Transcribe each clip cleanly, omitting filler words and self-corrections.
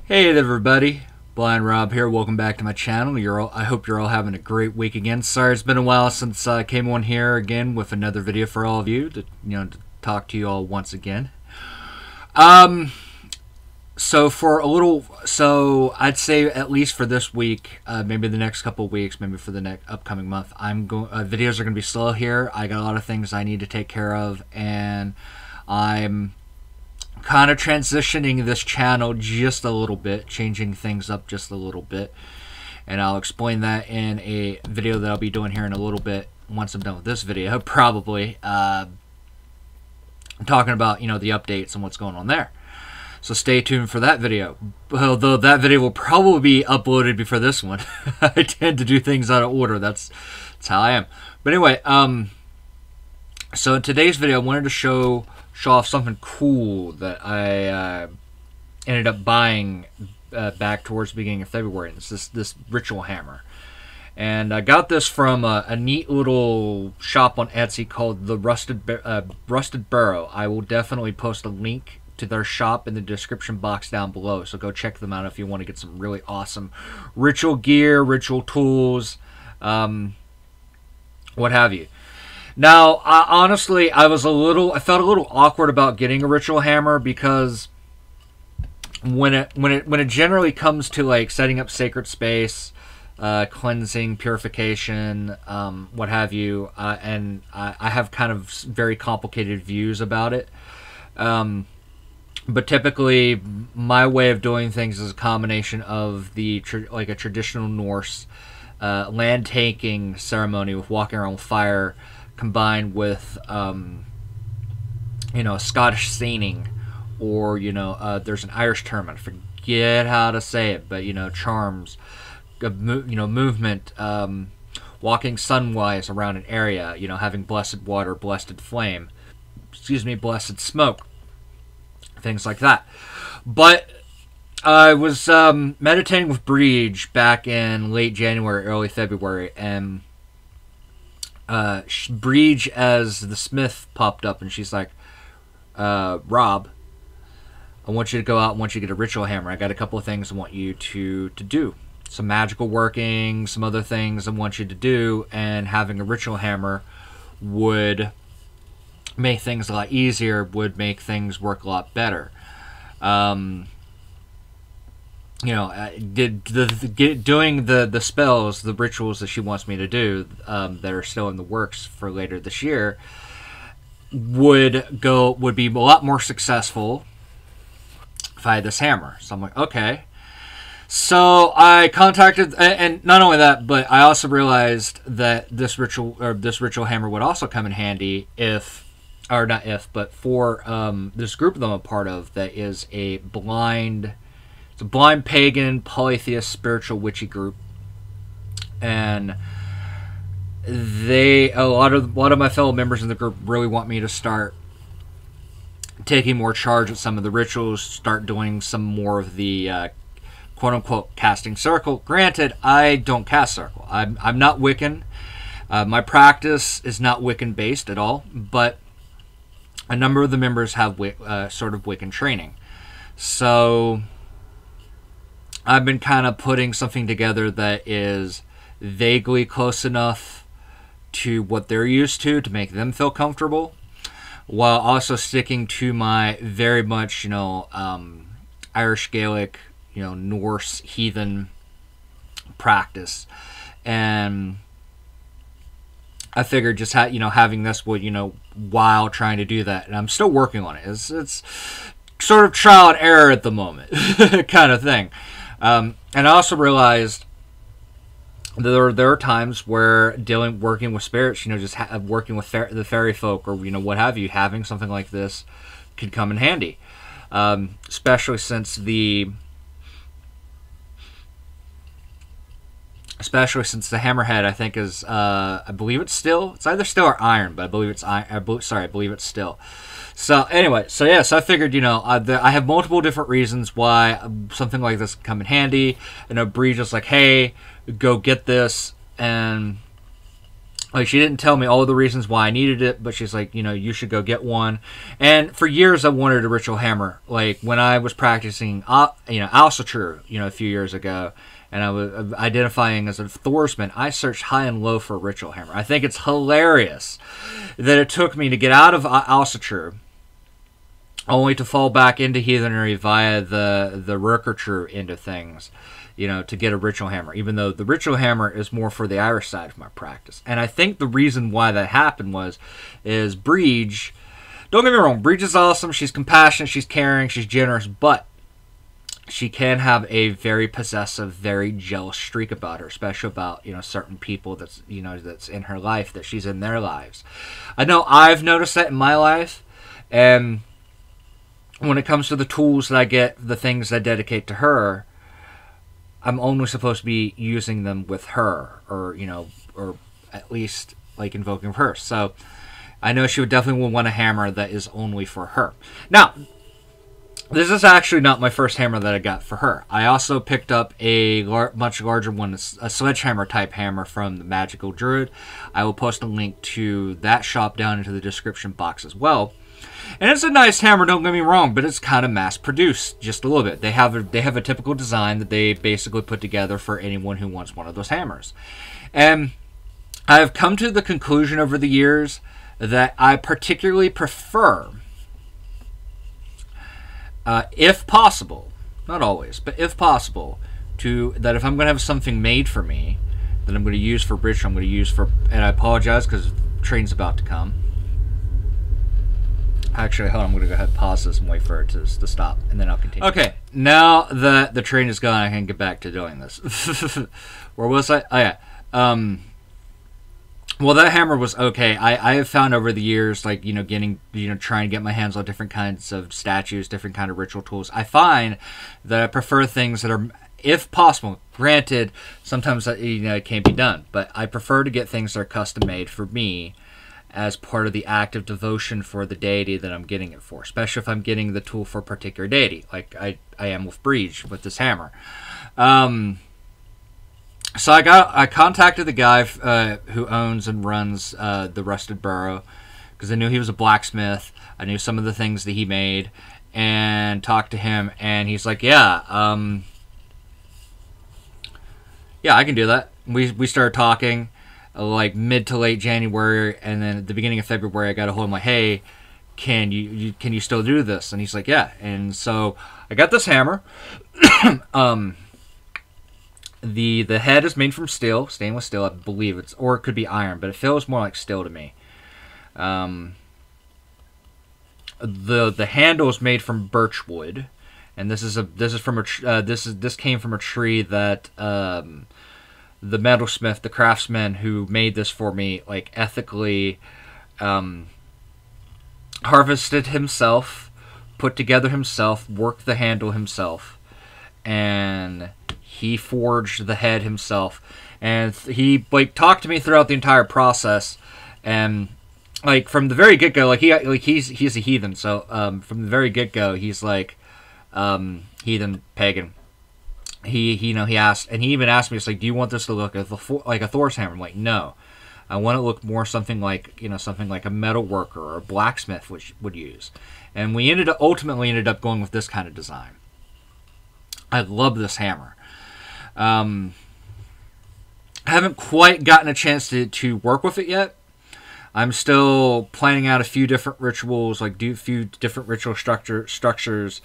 Hey there, everybody. Blind Rob here. Welcome back to my channel. I hope you're all having a great week again. Sorry, it's been a while since I came on here again with another video for all of you to talk to you all once again. So I'd say at least for this week, maybe the next couple of weeks, maybe for the next upcoming month, videos are going to be slow here. I got a lot of things I need to take care of, and I'm kind of transitioning this channel just a little bit, changing things up just a little bit, and I'll explain that in a video that I'll be doing here in a little bit once I'm done with this video, probably. I'm talking about, the updates and what's going on there. So stay tuned for that video. Although that video will probably be uploaded before this one. I tend to do things out of order. That's how I am. But anyway, so in today's video, I wanted to show off something cool that I ended up buying back towards the beginning of February. It's this ritual hammer. And I got this from a neat little shop on Etsy called the Rusted Burrow. I will definitely post a link to their shop in the description box down below, so go check them out if you want to get some really awesome ritual gear, ritual tools, what have you. Now, honestly, I felt a little awkward about getting a ritual hammer, because when it generally comes to like setting up sacred space, cleansing, purification, what have you, and I have kind of very complicated views about it. But typically, my way of doing things is a combination of a traditional Norse land-taking ceremony with walking around with fire, combined with Scottish seining, or there's an Irish term, I forget how to say it, but charms, movement, walking sunwise around an area, having blessed water, blessed flame, blessed smoke, things like that. But I was meditating with Brighid back in late January, early February, and Brighid as the smith popped up, and she's like, Rob, I want you to go out, I want you to get a ritual hammer. I got a couple of things I want you to do. Some magical working, some other things I want you to do, and having a ritual hammer would make things a lot easier, would make things work a lot better. Doing the spells, the rituals that she wants me to do, that are still in the works for later this year, would be a lot more successful if I had this hammer. So I'm like, okay. So I contacted, and not only that, but I also realized that this ritual hammer would also come in handy for this group that I'm a part of, that is a blind pagan polytheist spiritual witchy group, and a lot of my fellow members in the group really want me to start taking more charge of some of the rituals, start doing some more of the quote-unquote casting circle. Granted, I don't cast circle. I'm not Wiccan. My practice is not Wiccan based at all, but a number of the members have sort of Wiccan training. So I've been kind of putting something together that is vaguely close enough to what they're used to make them feel comfortable, while also sticking to my very much, Irish Gaelic, Norse heathen practice. And I figured just having this would, while trying to do that, and I'm still working on it. It's sort of trial and error at the moment, kind of thing. And I also realized that there are times where working with spirits, just working with the fairy folk, or what have you, having something like this could come in handy, especially since the hammerhead, I think, is I believe it's either steel or iron, but I believe it's iron. I believe it's steel. So anyway, so I figured, I have multiple different reasons why something like this can come in handy. Bree just like, hey, go get this, and Like, she didn't tell me all the reasons why I needed it, but she's like, you know, you should go get one. And for years, I wanted a ritual hammer. Like, when I was practicing, Alsature, a few years ago, and I was identifying as a Thorsman, I searched high and low for a ritual hammer. I think it's hilarious that it took me to get out of Alsature, only to fall back into heathenry via the Rurkerture end of things. To get a ritual hammer, even though the ritual hammer is more for the Irish side of my practice. And I think the reason why that happened is Brighid, don't get me wrong, Brighid is awesome, she's compassionate, she's caring, she's generous, but she can have a very possessive, very jealous streak about her, especially about, certain people that's in her life, that she's in their lives. I know I've noticed that in my life, and when it comes to the tools that I get, the things I dedicate to her, I'm only supposed to be using them with her, or at least like invoking her. So I know she would definitely want a hammer that is only for her. Now, this is actually not my first hammer that I got for her. I also picked up a much larger one, a sledgehammer type hammer from the Magical Druid. I will post a link to that shop down into the description box as well. And it's a nice hammer, don't get me wrong, but it's kind of mass-produced just a little bit. They have a typical design that they basically put together for anyone who wants one of those hammers. And I have come to the conclusion over the years that I particularly prefer, if possible, not always, but if possible, that if I'm going to have something made for me that I'm going to use for ritual, I'm going to use for, and I apologize because the train's about to come. Actually, hold on, I'm going to go ahead and pause this and wait for it to stop, and then I'll continue. Okay, now that the train is gone, I can get back to doing this. Where was I? Oh, yeah. Well, that hammer was okay. I have found over the years, like, trying to get my hands on different kinds of statues, different kind of ritual tools. I find that I prefer things that are, if possible, granted, sometimes, it can't be done, but I prefer to get things that are custom made for me, as part of the act of devotion for the deity that I'm getting it for, especially if I'm getting the tool for a particular deity, like I am with Brighid with this hammer. So I contacted the guy who owns and runs the Rusted Burrow, because I knew he was a blacksmith. I knew some of the things that he made, and talked to him, and he's like, yeah, I can do that. We started talking. Like mid to late January, and then at the beginning of February, I got a hold of him, like, hey, can you still do this? And he's like, yeah. And so I got this hammer. The head is made from steel, stainless steel, I believe or it could be iron, but it feels more like steel to me. The handle is made from birch wood, and this came from a tree that the metalsmith, the craftsman who made this for me, like, ethically harvested himself, put together himself, worked the handle himself, and he forged the head himself. And he, like, talked to me throughout the entire process, and, like, from the very get-go, he's a heathen, so from the very get-go, he's like heathen, pagan. He asked, and he even asked me, it's like, do you want this to look like a Thor's hammer? I'm like, no. I want it to look more something like, something like a metal worker or a blacksmith would use. And we ultimately ended up going with this kind of design. I love this hammer. I haven't quite gotten a chance to work with it yet. I'm still planning out a few different rituals, like do a few different ritual structures,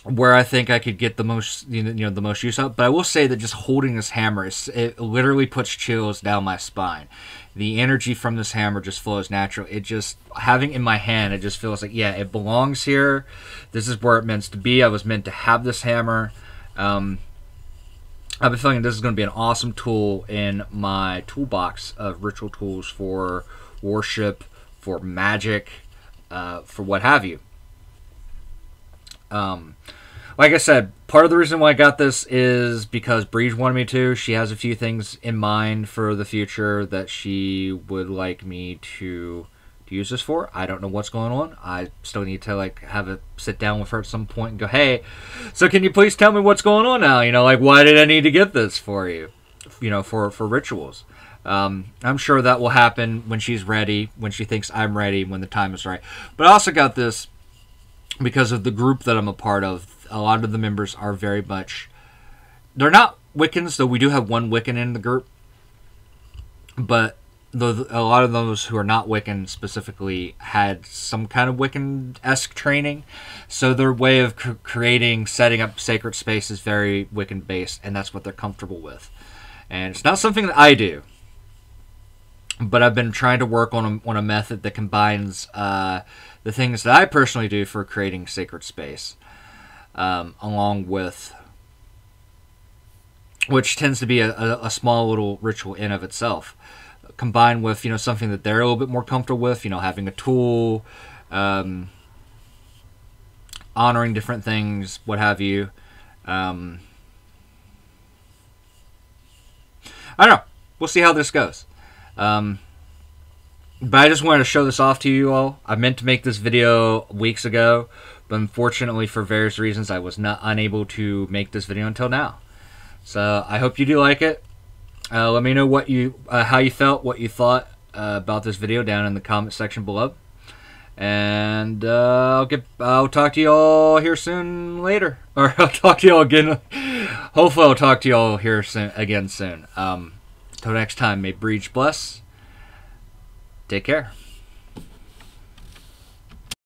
where I think I could get the most, the most use out. But I will say that just holding this hammer, it literally puts chills down my spine. The energy from this hammer just flows natural. It just, having it in my hand, it just feels like, yeah, it belongs here. This is where it meant to be. I was meant to have this hammer. I've been feeling this is going to be an awesome tool in my toolbox of ritual tools for worship, for magic, for what have you. Like I said, part of the reason why I got this is because Brighid wanted me to. She has a few things in mind for the future that she would like me to use this for. I don't know what's going on. I still need to have a sit down with her at some point and go, hey, so can you please tell me what's going on now? Why did I need to get this for you? For rituals. I'm sure that will happen when she's ready, when she thinks I'm ready, when the time is right. But I also got this because of the group that I'm a part of. A lot of the members are very much... They're not Wiccans, though we do have one Wiccan in the group. But a lot of those who are not Wiccan specifically had some kind of Wiccan-esque training. So their way of creating, setting up sacred space is very Wiccan-based, and that's what they're comfortable with. And it's not something that I do. But I've been trying to work on a method that combines the things that I personally do for creating sacred space, along with... which tends to be a small little ritual in of itself, combined with, something that they're a little bit more comfortable with, having a tool, honoring different things, what have you. I don't know. We'll see how this goes. But I just wanted to show this off to you all. I meant to make this video weeks ago, but unfortunately for various reasons I was unable to make this video until now. So I hope you do like it. Let me know what how you felt, what you thought about this video down in the comment section below. And I'll talk to you all here soon later. Or I'll talk to you all again. Hopefully I'll talk to you all here again soon. Till next time, may Brighid bless. Take care.